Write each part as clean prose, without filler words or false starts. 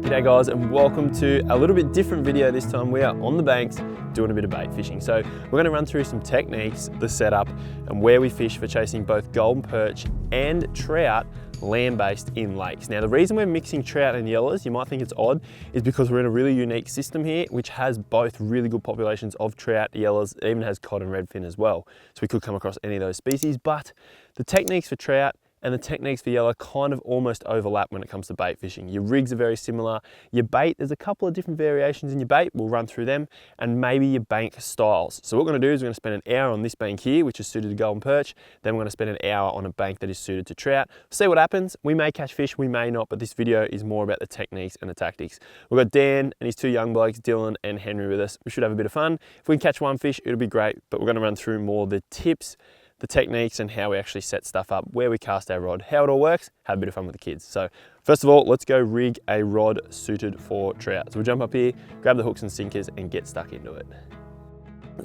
G'day guys, and welcome to a little bit different video this time. We are on the banks doing a bit of bait fishing. So we're going to run through some techniques, the setup, and where we fish for chasing both golden perch and trout land-based in lakes. Now the reason we're mixing trout and yellas, you might think it's odd, is because we're in a really unique system here which has both really good populations of trout, yellas, it even has cod and redfin as well. So we could come across any of those species, but the techniques for trout and the techniques for yellow kind of almost overlap when it comes to bait fishing. Your rigs are very similar. Your bait, there's a couple of different variations in your bait. We'll run through them, and maybe your bank styles. So what we're gonna do is we're gonna spend an hour on this bank here, which is suited to golden perch. Then we're gonna spend an hour on a bank that is suited to trout. See what happens. We may catch fish, we may not, but this video is more about the techniques and the tactics. We've got Dan and his two young blokes, Dylan and Henry, with us. We should have a bit of fun. If we can catch one fish, it'll be great, but we're gonna run through more the tips, the techniques, and how we actually set stuff up, where we cast our rod, how it all works, have a bit of fun with the kids. So first of all, let's go rig a rod suited for trout. So we'll jump up here, grab the hooks and sinkers and get stuck into it.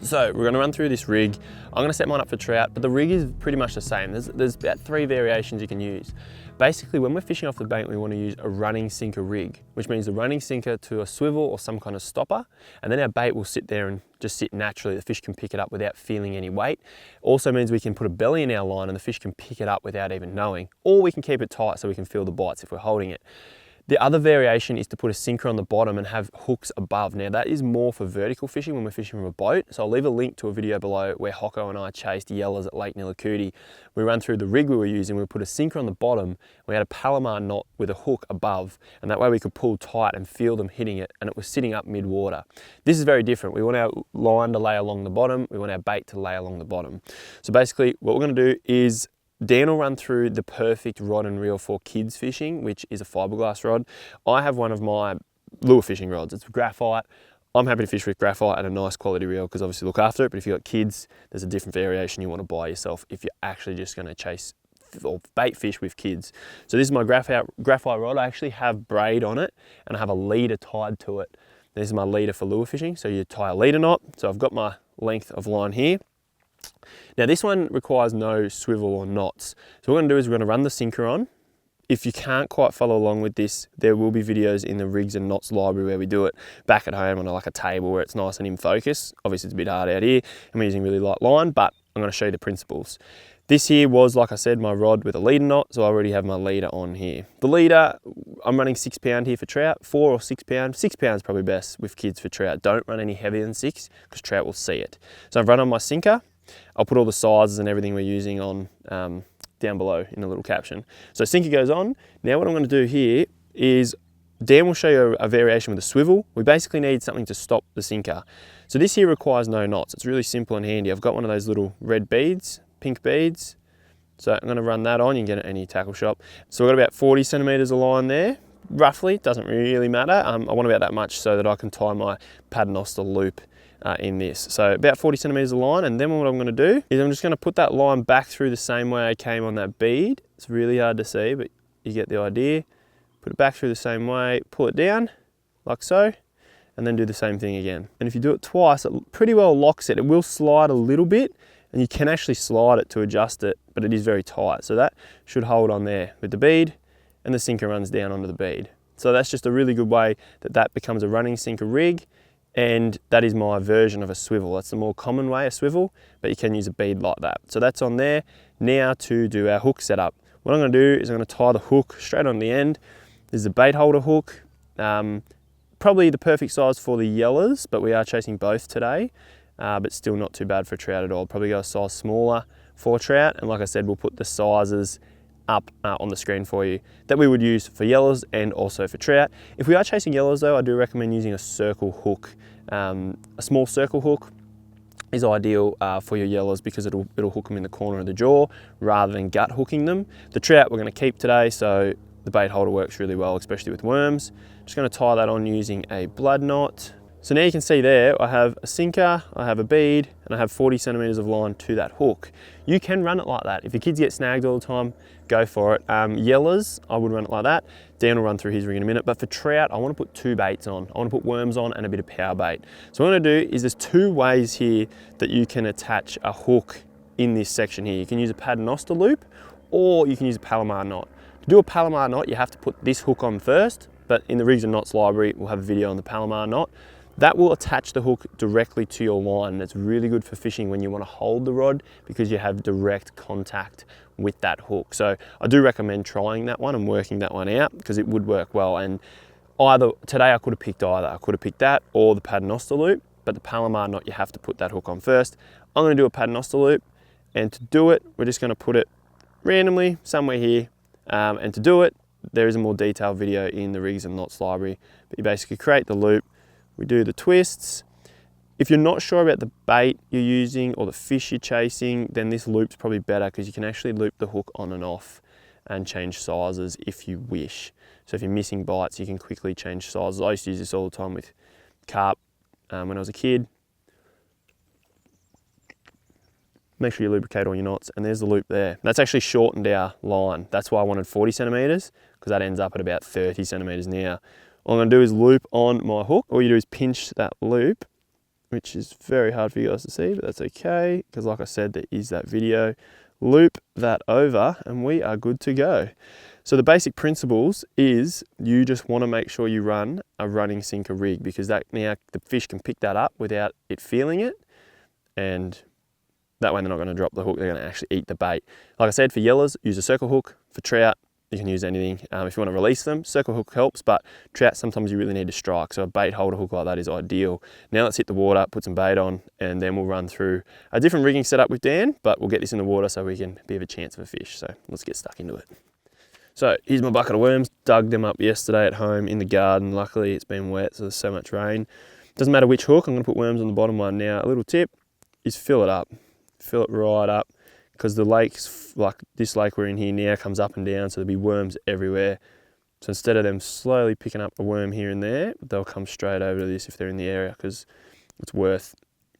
So we're gonna run through this rig. I'm gonna set mine up for trout, but the rig is pretty much the same. There's about 3 variations you can use. Basically, when we're fishing off the bank, we wanna use a running sinker rig, which means a running sinker to a swivel or some kind of stopper, and then our bait will sit there and just sit naturally. The fish can pick it up without feeling any weight. Also means we can put a belly in our line and the fish can pick it up without even knowing, or we can keep it tight so we can feel the bites if we're holding it. The other variation is to put a sinker on the bottom and have hooks above. Now that is more for vertical fishing when we're fishing from a boat. So I'll leave a link to a video below where Hocko and I chased yellas at Lake Nillakuti. We ran through the rig we were using, we put a sinker on the bottom, we had a Palomar knot with a hook above, and that way we could pull tight and feel them hitting it, and it was sitting up mid-water. This is very different. We want our line to lay along the bottom, we want our bait to lay along the bottom. So basically what we're gonna do is Dan will run through the perfect rod and reel for kids fishing, which is a fiberglass rod. I have one of my lure fishing rods. It's graphite. I'm happy to fish with graphite and a nice quality reel because obviously look after it, but if you've got kids, there's a different variation you want to buy yourself if you're actually just going to chase or bait fish with kids. So this is my graphite rod. I actually have braid on it and I have a leader tied to it. This is my leader for lure fishing. So you tie a leader knot. So I've got my length of line here. Now this one requires no swivel or knots. So what we're gonna do is we're gonna run the sinker on. If you can't quite follow along with this, there will be videos in the rigs and knots library where we do it back at home on like a table where it's nice and in focus. Obviously it's a bit hard out here. I'm using really light line, but I'm gonna show you the principles. This here was, like I said, my rod with a leader knot, so I already have my leader on here. The leader, I'm running 6 pound here for trout, 4 or 6 pound. 6 pounds probably best with kids for trout. Don't run any heavier than 6 because trout will see it. So I've run on my sinker. I'll put all the sizes and everything we're using on down below in a little caption. So sinker goes on. Now what I'm going to do here is Dan will show you a variation with a swivel. We basically need something to stop the sinker. So this here requires no knots. It's really simple and handy. I've got one of those little red beads, pink beads. So I'm going to run that on. You can get it at any tackle shop. So we've got about 40 centimeters of line there. Roughly, it doesn't really matter. I want about that much so that I can tie my paternoster loop in this. So about 40 centimeters of line, and then what I'm going to do is I'm just going to put that line back through the same way I came on that bead. It's really hard to see, but you get the idea. Put it back through the same way, pull it down like so, and then do the same thing again. And if you do it twice, it pretty well locks it. It will slide a little bit, and you can actually slide it to adjust it, but it is very tight. So that should hold on there with the bead, and the sinker runs down onto the bead. So that's just a really good way that becomes a running sinker rig. And that is my version of a swivel. That's the more common way, a swivel, but you can use a bead like that. So that's on there. Now to do our hook setup. What I'm gonna do is I'm gonna tie the hook straight on the end. This is a bait holder hook. Probably the perfect size for the yellas, but we are chasing both today, but still not too bad for trout at all. Probably go a size smaller for trout. And like I said, we'll put the sizes up on the screen for you that we would use for yellas and also for trout. If we are chasing yellas though, I do recommend using a circle hook. A small circle hook is ideal for your yellas because it'll hook them in the corner of the jaw rather than gut hooking them. The trout we're going to keep today, so the bait holder works really well, especially with worms. Just going to tie that on using a blood knot. So now you can see there, I have a sinker, I have a bead, and I have 40 centimeters of line to that hook. You can run it like that. If your kids get snagged all the time, go for it. Yellas, I would run it like that. Dan will run through his rig in a minute, but for trout, I want to put 2 baits on. I want to put worms on and a bit of power bait. So what I'm going to do is there's 2 ways here that you can attach a hook in this section here. You can use a paternoster loop, or you can use a Palomar knot. To do a Palomar knot, you have to put this hook on first, but in the Rigs and Knots library, we'll have a video on the Palomar knot. That will attach the hook directly to your line. And it's really good for fishing when you want to hold the rod because you have direct contact with that hook. So I do recommend trying that one and working that one out because it would work well. And today I could have picked either. I could have picked that or the paternoster loop, but the Palomar knot, you have to put that hook on first. I'm going to do a paternoster loop, and to do it, we're just going to put it randomly somewhere here. And to do it, there is a more detailed video in the Rigs and Knots library, but you basically create the loop. We do the twists. If you're not sure about the bait you're using or the fish you're chasing, then this loop's probably better because you can actually loop the hook on and off and change sizes if you wish. So if you're missing bites, you can quickly change sizes. I used to use this all the time with carp when I was a kid. Make sure you lubricate all your knots, and there's the loop there. That's actually shortened our line. That's why I wanted 40 centimeters, because that ends up at about 30 centimeters now. All I'm gonna do is loop on my hook. All you do is pinch that loop, which is very hard for you guys to see, but that's okay, because like I said, there is that video. Loop that over, and we are good to go. So the basic principles is you just wanna make sure you run a running sinker rig, because that now the fish can pick that up without it feeling it, and that way they're not gonna drop the hook, they're gonna actually eat the bait. Like I said, for yellas, use a circle hook. For trout, you can use anything. If you want to release them, circle hook helps, but trout, sometimes you really need to strike. So a bait holder hook like that is ideal. Now let's hit the water, put some bait on, and then we'll run through a different rigging setup with Dan, but we'll get this in the water so we can have a chance of a fish. So let's get stuck into it. So here's my bucket of worms. Dug them up yesterday at home in the garden. Luckily it's been wet, so there's so much rain. Doesn't matter which hook, I'm gonna put worms on the bottom one now. A little tip is fill it up. Fill it right up, because the lakes, like this lake we're in here now, comes up and down, so there'll be worms everywhere. So instead of them slowly picking up a worm here and there, they'll come straight over to this if they're in the area, because it's worth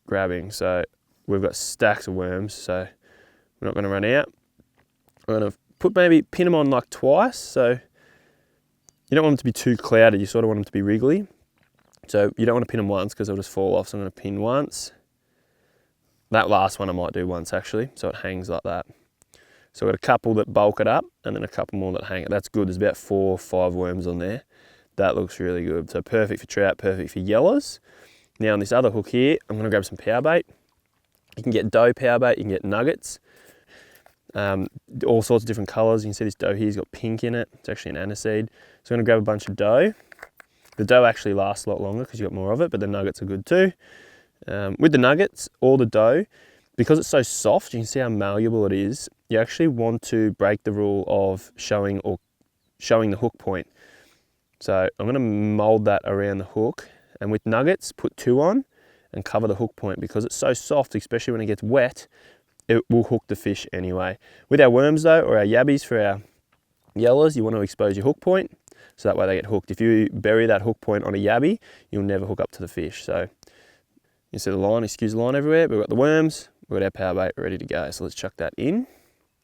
grabbing. So we've got stacks of worms, so we're not going to run out. I'm going to pin them on like twice, so you don't want them to be too clouded, you sort of want them to be wriggly. So you don't want to pin them once because they'll just fall off, so I'm going to pin once. That last one I might do once actually, so it hangs like that. So I've got a couple that bulk it up and then a couple more that hang it. That's good, there's about 4 or 5 worms on there. That looks really good. So perfect for trout, perfect for yellas. Now on this other hook here, I'm gonna grab some power bait. You can get dough power bait, you can get nuggets. All sorts of different colors. You can see this dough here's got pink in it. It's actually an aniseed. So I'm gonna grab a bunch of dough. The dough actually lasts a lot longer because you've got more of it, but the nuggets are good too. With the nuggets or the dough, because it's so soft, you can see how malleable it is, you actually want to break the rule of showing the hook point. So I'm going to mold that around the hook, and with nuggets, put 2 on and cover the hook point, because it's so soft, especially when it gets wet, it will hook the fish anyway. With our worms though, or our yabbies for our yellas, you want to expose your hook point, so that way they get hooked. If you bury that hook point on a yabby, you'll never hook up to the fish. So you see the line, excuse the line everywhere. We've got the worms, we've got our power bait ready to go. So let's chuck that in.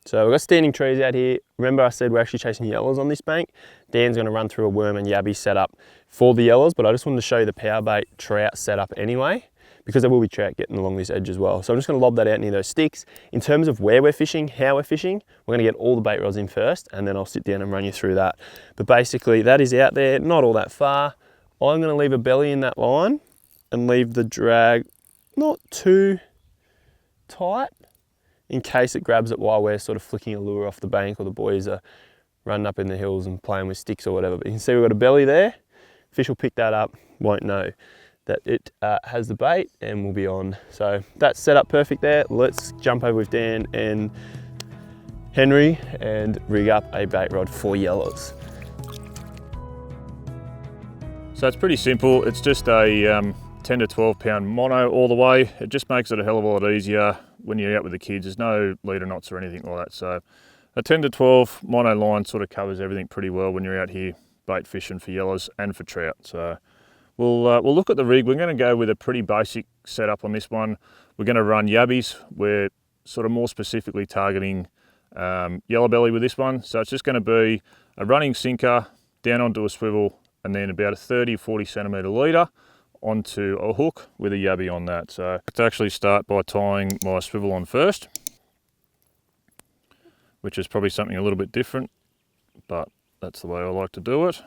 So we've got standing trees out here. Remember I said we're actually chasing yellas on this bank. Dan's gonna run through a worm and yabby setup for the yellas, but I just wanted to show you the power bait trout setup anyway, because there will be trout getting along this edge as well. So I'm just gonna lob that out near those sticks. In terms of where we're fishing, how we're fishing, we're gonna get all the bait rods in first, and then I'll sit down and run you through that. But basically that is out there, not all that far. I'm gonna leave a belly in that line and leave the drag not too tight in case it grabs it while we're sort of flicking a lure off the bank, or the boys are running up in the hills and playing with sticks or whatever. But you can see we've got a belly there. Fish will pick that up, won't know that it has the bait, and we'll be on. So that's set up perfect there. Let's jump over with Dan and Henry and rig up a bait rod for yellas. So it's pretty simple. It's just a 10 to 12 pound mono all the way. It just makes it a hell of a lot easier when you're out with the kids. There's no leader knots or anything like that. So a 10 to 12 mono line sort of covers everything pretty well when you're out here bait fishing for yellas and for trout. So we'll look at the rig. We're going to go with a pretty basic setup on this one. We're going to run yabbies. We're sort of more specifically targeting yellow belly with this one. So it's just going to be a running sinker down onto a swivel, and then about a 30 or 40 centimetre leader onto a hook with a yabby on that. So let's actually start by tying my swivel on first, which is probably something a little bit different, but that's the way I like to do it.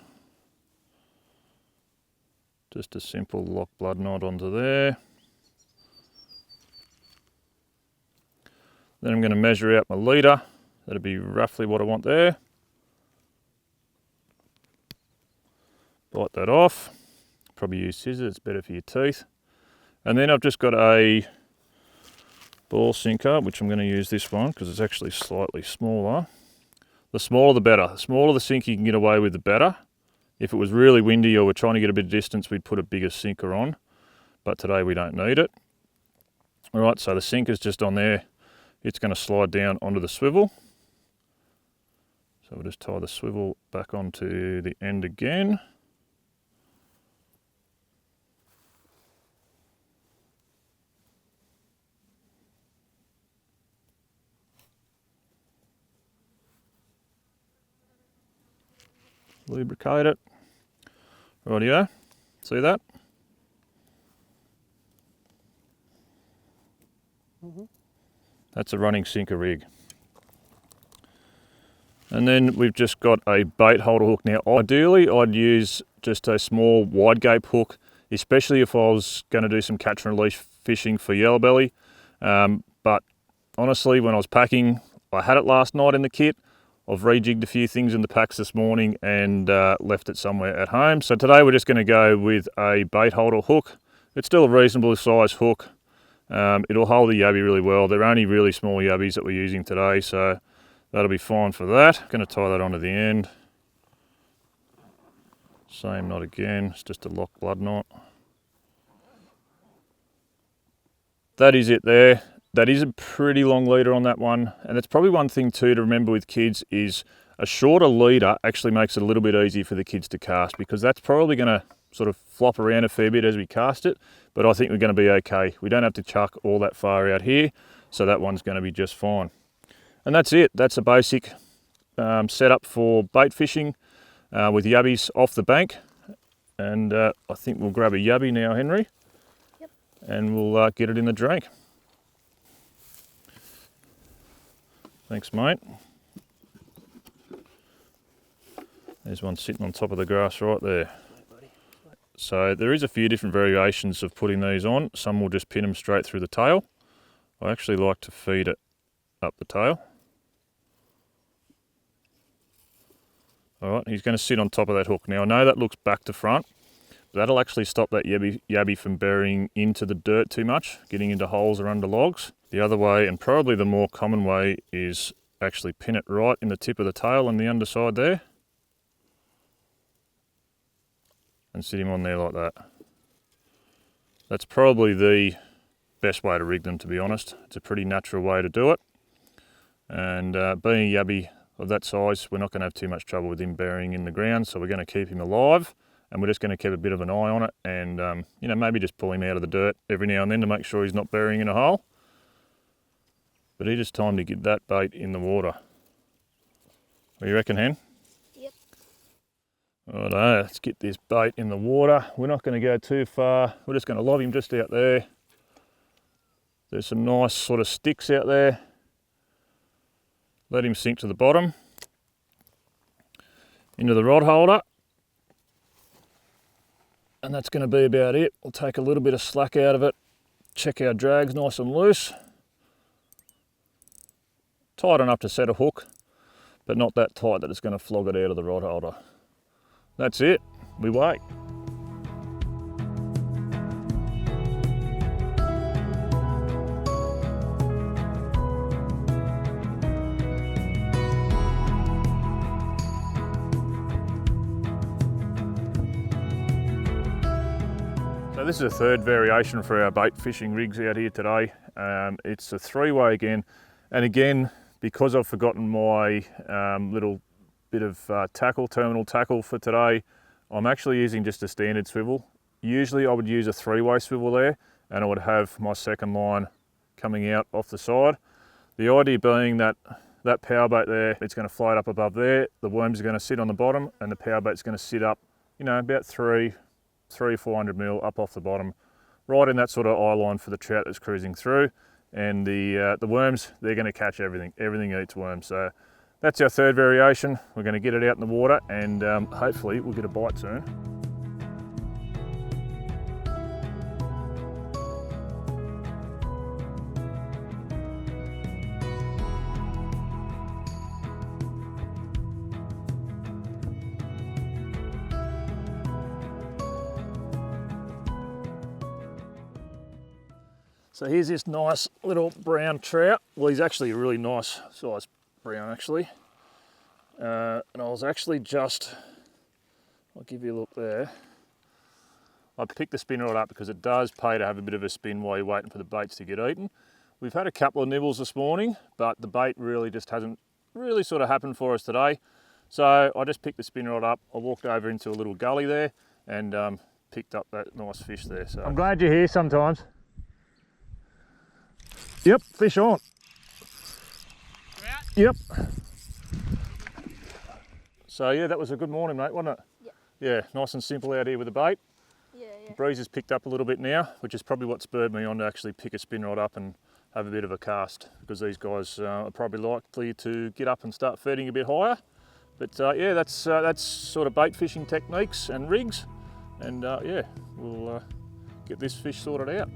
Just a simple lock blood knot onto there. Then I'm going to measure out my leader. That'll be roughly what I want there. Bite that off. Probably use scissors, it's better for your teeth. And then I've just got a ball sinker, which I'm going to use this one because it's actually slightly smaller. The smaller the better. The smaller the sinker you can get away with, the better. If it was really windy or we're trying to get a bit of distance, we'd put a bigger sinker on. But today we don't need it. All right, so the sinker's just on there. It's going to slide down onto the swivel. So we'll just tie the swivel back onto the end again. Lubricate it. Rightio. See that? That's a running sinker rig. And then we've just got a bait holder hook. Now ideally I'd use just a small wide gape hook, especially if I was going to do some catch and release fishing for yellow belly. But honestly, when I was packing, I had it last night in the kit. I've rejigged a few things in the packs this morning and left it somewhere at home. So today we're just going to go with a bait holder hook. It's still a reasonable size hook. It'll hold the yabby really well. They're only really small yabbies that we're using today, so that'll be fine for that. Going to tie that onto the end. Same knot again, it's just a lock blood knot. That is it there. That is a pretty long leader on that one, and it's probably one thing too to remember with kids is a shorter leader actually makes it a little bit easier for the kids to cast, because that's probably going to sort of flop around a fair bit as we cast it, but I think we're going to be okay. We don't have to chuck all that far out here, so that one's going to be just fine. And that's it. That's a basic setup for bait fishing with yabbies off the bank. And I think we'll grab a yabby now, Henry. Yep. And we'll get it in the drink. Thanks, mate. There's one sitting on top of the grass right there. So there is a few different variations of putting these on. Some will just pin them straight through the tail. I actually like to feed it up the tail. All right, he's going to sit on top of that hook. Now I know that looks back to front, but that'll actually stop that yabby from burying into the dirt too much, getting into holes or under logs. The other way, and probably the more common way, is actually pin it right in the tip of the tail and the underside there. And sit him on there like that. That's probably the best way to rig them, to be honest. It's a pretty natural way to do it. And being a yabby of that size, we're not going to have too much trouble with him burying in the ground, so we're going to keep him alive, and we're just going to keep a bit of an eye on it, and you know, maybe just pull him out of the dirt every now and then to make sure he's not burying in a hole. But it is time to get that bait in the water. What do you reckon, Hen? Yep. Righto, let's get this bait in the water. We're not going to go too far. We're just going to lob him just out there. There's some nice sort of sticks out there. Let him sink to the bottom. Into the rod holder. And that's going to be about it. We'll take a little bit of slack out of it. Check our drags nice and loose. Tight enough to set a hook, but not that tight that it's going to flog it out of the rod holder. That's it. We wait. So this is a third variation for our bait fishing rigs out here today. It's a three-way again, and again, because I've forgotten my little bit of terminal tackle for today, I'm actually using just a standard swivel. Usually I would use a three-way swivel there, and I would have my second line coming out off the side. The idea being that that power bait there, it's going to float up above there, the worms are going to sit on the bottom, and the power bait's going to sit up, you know, about 400 mil up off the bottom, right in that sort of eye line for the trout that's cruising through. And the worms, they're going to catch everything. Everything eats worms. So that's our third variation. We're going to get it out in the water, and hopefully we'll get a bite soon. So here's this nice little brown trout. Well, he's actually a really nice size brown actually. And I was actually just, I'll give you a look there. I picked the spin rod up because it does pay to have a bit of a spin while you're waiting for the baits to get eaten. We've had a couple of nibbles this morning, but the bait really just hasn't really sort of happened for us today. So I just picked the spin rod up. I walked over into a little gully there and picked up that nice fish there. So I'm glad you're here sometimes. Yep, fish on. Yep. So yeah, that was a good morning, mate, wasn't it? Yeah. Yeah, nice and simple out here with the bait. Yeah. The breeze has picked up a little bit now, which is probably what spurred me on to actually pick a spin rod up and have a bit of a cast, because these guys are probably likely to get up and start feeding a bit higher. But yeah, that's sort of bait fishing techniques and rigs, and yeah, we'll get this fish sorted out.